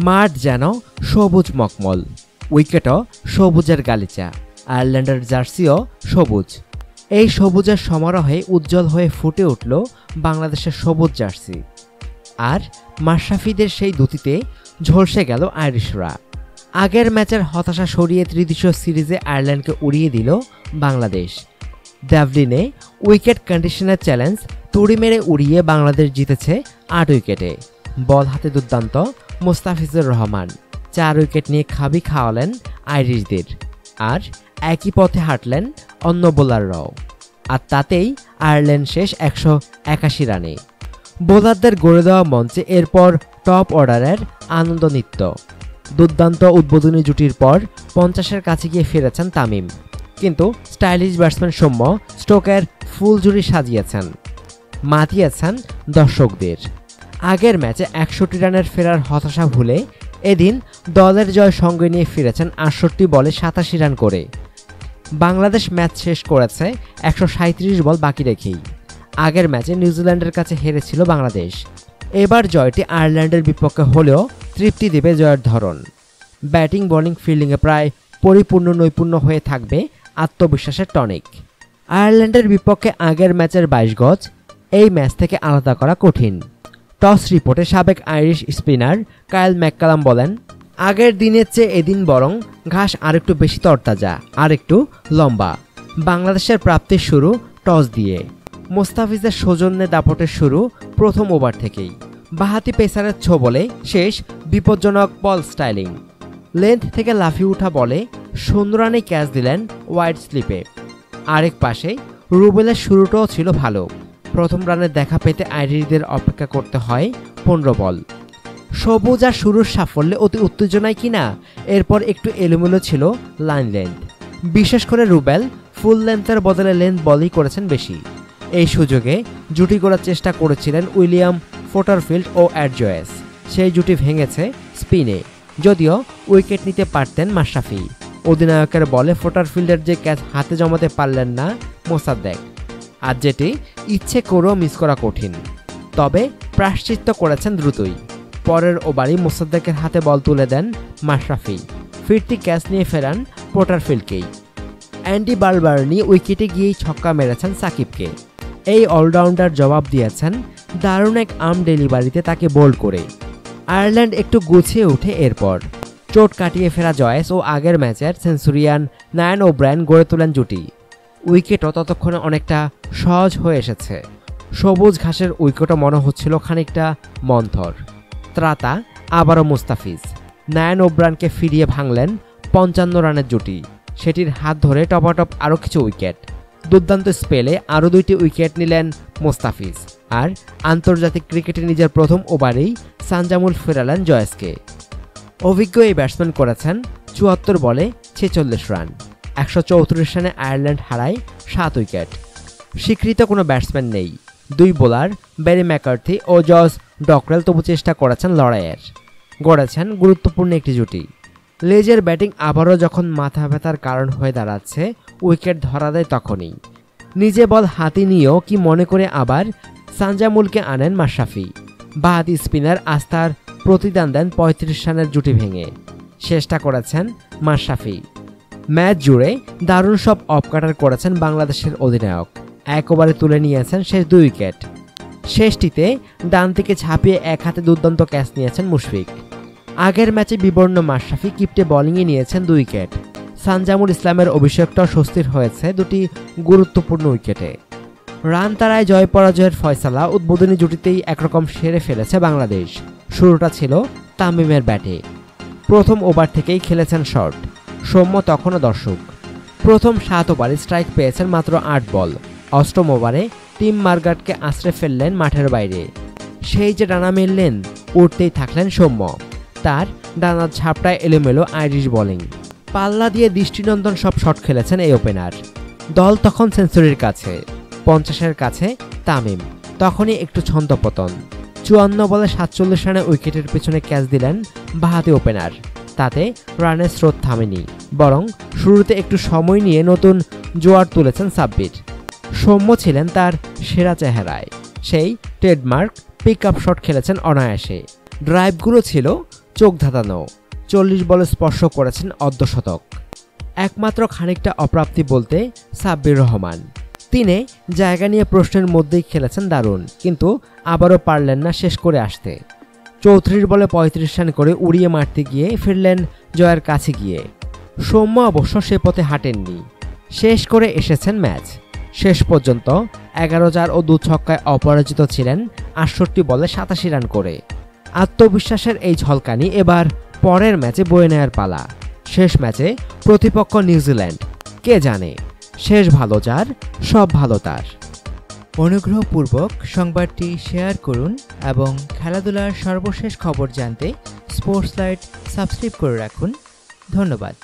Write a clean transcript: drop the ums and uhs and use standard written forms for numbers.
মাঠ যেন সবুজ মকমল, উইকেটও সবুজের গালিচা, আয়ারল্যান্ডের জার্সিও সবুজ। এই সবুজের সমারোহে উজ্জ্বল হয়ে ফুটে উঠল বাংলাদেশের সবুজ জার্সি। আর মাশরাফিদের সেই দুতিতে ঝলসে গেল আইরিশরা। আগের ম্যাচের হতাশা সরিয়ে ত্রিদেশীয় সিরিজে আয়ারল্যান্ডকে উড়িয়ে দিল বাংলাদেশ। ড্যাভলিনে উইকেট কন্ডিশনের চ্যালেঞ্জ তুড়ি মেরে উড়িয়ে বাংলাদেশ জিতেছে 8 উইকেটে। বল হাতে দুর্দান্ত মোস্তাফিজুর রহমান 4 উইকেট নিয়ে খাওয়ালেন আইরিশদের। আর একই পথে হাঁটলেন অন্য বোলাররাও। আর তাতেই আয়ারল্যান্ড শেষ 181 রানে। বোলারদের গড়ে দেওয়া মঞ্চে এরপর টপ অর্ডারের আনন্দ নৃত্য। দুর্দান্ত উদ্বোধনী জুটির পর 50-এর কাছে গিয়ে ফিরেছেন তামিম, কিন্তু স্টাইলিশ ব্যাটসম্যান সৌম্য স্টোকের ফুল জুড়ি সাজিয়েছেন, মাতিয়েছেন দর্শকদের। আগের ম্যাচে 61 রানের ফেরার হতাশা ভুলে এদিন দলের জয় সঙ্গে নিয়ে ফিরেছেন 68 বলে 87 রান করে। বাংলাদেশ ম্যাচ শেষ করেছে 137 বল বাকি রেখেই। আগের ম্যাচে নিউজিল্যান্ডের কাছে হেরেছিল বাংলাদেশ। এবার জয়টি আয়ারল্যান্ডের বিপক্ষে হলেও তৃপ্তি দেবে জয়ের ধরন। ব্যাটিং বোলিং ফিল্ডিংয়ে প্রায় পরিপূর্ণ নৈপুণ্য হয়ে থাকবে আত্মবিশ্বাসের টনিক। আয়ারল্যান্ডের বিপক্ষে আগের ম্যাচের 22 গজ এই ম্যাচ থেকে আলাদা করা কঠিন। টস রিপোর্টে সাবেক আইরিশ স্পিনার কাইল ম্যাককালাম বলেন, আগের দিনের চেয়ে এদিন বরং ঘাস আরেকটু বেশি তরতাজা, আরেকটু লম্বা। বাংলাদেশের প্রাপ্তির শুরু টস দিয়ে। মোস্তাফিজের সৌজন্যে দাপটের শুরু প্রথম ওভার থেকেই। বাহাতি পেসারের ছোবলে শেষ বিপজ্জনক বল স্টাইলিং। লেন্থ থেকে লাফিয়ে ওঠা বলে 16 রানে ক্যাচ দিলেন ওয়াইড স্লিপে। আরেক পাশে রুবেলের শুরুটাও ছিল ভালো। প্রথম রানে দেখা পেতে আইরিশদের অপেক্ষা করতে হয় 15 বল। সবুজ আর শুরুর সাফল্যে অতি উত্তেজনায় কিনা এরপর একটু এলোমেলো ছিল লাইন লেন্থ। বিশেষ করে রুবেল ফুল লেন্থের বদলে লেন্থ বলই করেছেন বেশি। এই সুযোগে জুটি করার চেষ্টা করেছিলেন উইলিয়াম ফোটারফিল্ড ও অ্যাড জয়েস। সেই জুটি ভেঙেছে স্পিনে, যদিও উইকেট নিতে পারতেন মাশরাফি। অধিনায়কের বলে ফোটারফিল্ডের যে ক্যাচ হাতে জমাতে পারলেন না মোসাদ্দেক, আর যেটি ইচ্ছে করেও মিস করা কঠিন। তবে প্রায়শ্চিত্ত করেছেন দ্রুতই। পরের ওভারই মোসাদ্দেকের হাতে বল তুলে দেন মাশরাফি। ফিরতি ক্যাচ নিয়ে ফেরান পোটারফিল্ডকেই। অ্যান্ডি বালবার্নি উইকেটে গিয়েই ছক্কা মেরেছেন সাকিবকে। এই অলরাউন্ডার জবাব দিয়েছেন দারুণ এক আর্ম ডেলিভারিতে তাকে বোল্ড করে। আয়ারল্যান্ড একটু গুছিয়ে ওঠে এরপর। চোট কাটিয়ে ফেরা জয়েস ও আগের ম্যাচের সেঞ্চুরিয়ান নায়ান ওব্রায়ান গড়ে তোলেন জুটি। উইকেটও ততক্ষণে অনেকটা সহজ হয়ে এসেছে। সবুজ ঘাসের উইকেটও মনে হচ্ছিল খানিকটা মন্থর। ত্রাতা আবারও মুস্তাফিজ। নায়ান ওব্রায়ানকে ফিরিয়ে ভাঙলেন 55 রানের জুটি। সেটির হাত ধরে টপাটপ আরও কিছু উইকেট। দুর্দান্ত স্পেলে আরও 2টি উইকেট নিলেন মোস্তাফিজ। আর আন্তর্জাতিক ক্রিকেটে নিজের প্রথম ওভারেই সানজামুল ফেরালেন জয়েসকে। অভিজ্ঞ এই ব্যাটসম্যান করেছেন 74 বলে 46 রান। 134 রানে আয়ারল্যান্ড হারায় 7 উইকেট। স্বীকৃত কোনো ব্যাটসম্যান নেই। 2 বোলার ব্যারি ম্যাকার্থি ও জস ডকরেল তবু চেষ্টা করেছেন লড়াইয়ের। গড়েছেন গুরুত্বপূর্ণ একটি জুটি। লেজের ব্যাটিং আবারও যখন মাথা ব্যথার কারণ হয়ে দাঁড়াচ্ছে, উইকেট ধরা দেয় তখনই। নিজে বল হাতে নিয়েও কি মনে করে আবার সানজামুলকে আনেন মাশরাফি। বাহাতি স্পিনার আস্থার প্রতিদান দেন 35 রানের জুটি ভেঙে। শেষটা করেছেন মাশরাফি। ম্যাচ জুড়ে দারুণ সব অফকাটার করেছেন বাংলাদেশের অধিনায়ক। 1 ওভারে তুলে নিয়েছেন শেষ 2 উইকেট। শেষটিতে ডান থেকে ঝাঁপিয়ে এক হাতে দুর্দান্ত ক্যাচ নিয়েছেন মুশফিক। আগের ম্যাচে বিবর্ণ মাশরাফি কিপ্টে বোলিংয়ে নিয়েছেন 2 উইকেট। সানজামুল ইসলামের অভিষেকটাও স্বস্তির হয়েছে 2টি গুরুত্বপূর্ণ উইকেটে। রান তারায় জয় পরাজয়ের ফয়সালা উদ্বোধনী জুটিতেই একরকম সেরে ফেলেছে বাংলাদেশ। শুরুটা ছিল তামিমের ব্যাটে। প্রথম ওভার থেকেই খেলেছেন শর্ট। সৌম্য তখনও দর্শক। প্রথম 7 ওভারে স্ট্রাইক পেয়েছেন মাত্র 8 বল। অষ্টম ওভারে টিম মার্গাটকে আছড়ে ফেললেন মাঠের বাইরে। সেই যে ডানা মেললেন, উঠতেই থাকলেন সৌম্য। তার ডানার ঝাপটায় এলোমেলো আইরিশ বোলিং। পাল্লা দিয়ে দৃষ্টিনন্দন সব শট খেলেছেন এই ওপেনার। দল তখন সেঞ্চুরির কাছে, 50-এর কাছে তামিম। তখনই একটু ছন্দপতন। 54 বলে 47 রানে উইকেটের পেছনে ক্যাচ দিলেন বাহাতি ওপেনার। তাতে রানের স্রোত থামেনি, বরং শুরুতে একটু সময় নিয়ে নতুন জোয়ার তুলেছেন সাব্বির। সৌম্য ছিলেন তার সেরা চেহারায়। সেই ট্রেডমার্ক পিক আপ শট খেলেছেন অনায়াসে। ড্রাইভগুলো ছিল চোখ ধাঁধানো, 40 বলে স্পর্শ করেছেন অর্ধশতক। একমাত্র খানিকটা অপ্রাপ্তি বলতে সাব্বির রহমান। তিনি জায়গা নিয়ে প্রশ্নের মধ্যেই খেলেছেন দারুণ, কিন্তু আবারও পারলেন না শেষ করে আসতে। 34 বলে 35 রান করে উড়িয়ে মারতে গিয়ে ফিরলেন জয়ের কাছে গিয়ে। সৌম্য অবশ্য সে পথে হাঁটেননি, শেষ করে এসেছেন ম্যাচ। শেষ পর্যন্ত 11-4 ও 2 ছক্কায় অপরাজিত ছিলেন 68 বলে 87 রান করে। আত্মবিশ্বাসের এই ঝলকানি এবার পরের ম্যাচে বয়ে নেয়ার পালা। শেষ ম্যাচে প্রতিপক্ষ নিউজিল্যান্ড। কে জানে, শেষ ভালো যার সব ভালো তার। অনুগ্রহপূর্বক সংবাদটি শেয়ার করুন এবং খেলাধুলার সর্বশেষ খবর জানতে স্পোর্টস লাইট সাবস্ক্রাইব করে রাখুন। ধন্যবাদ।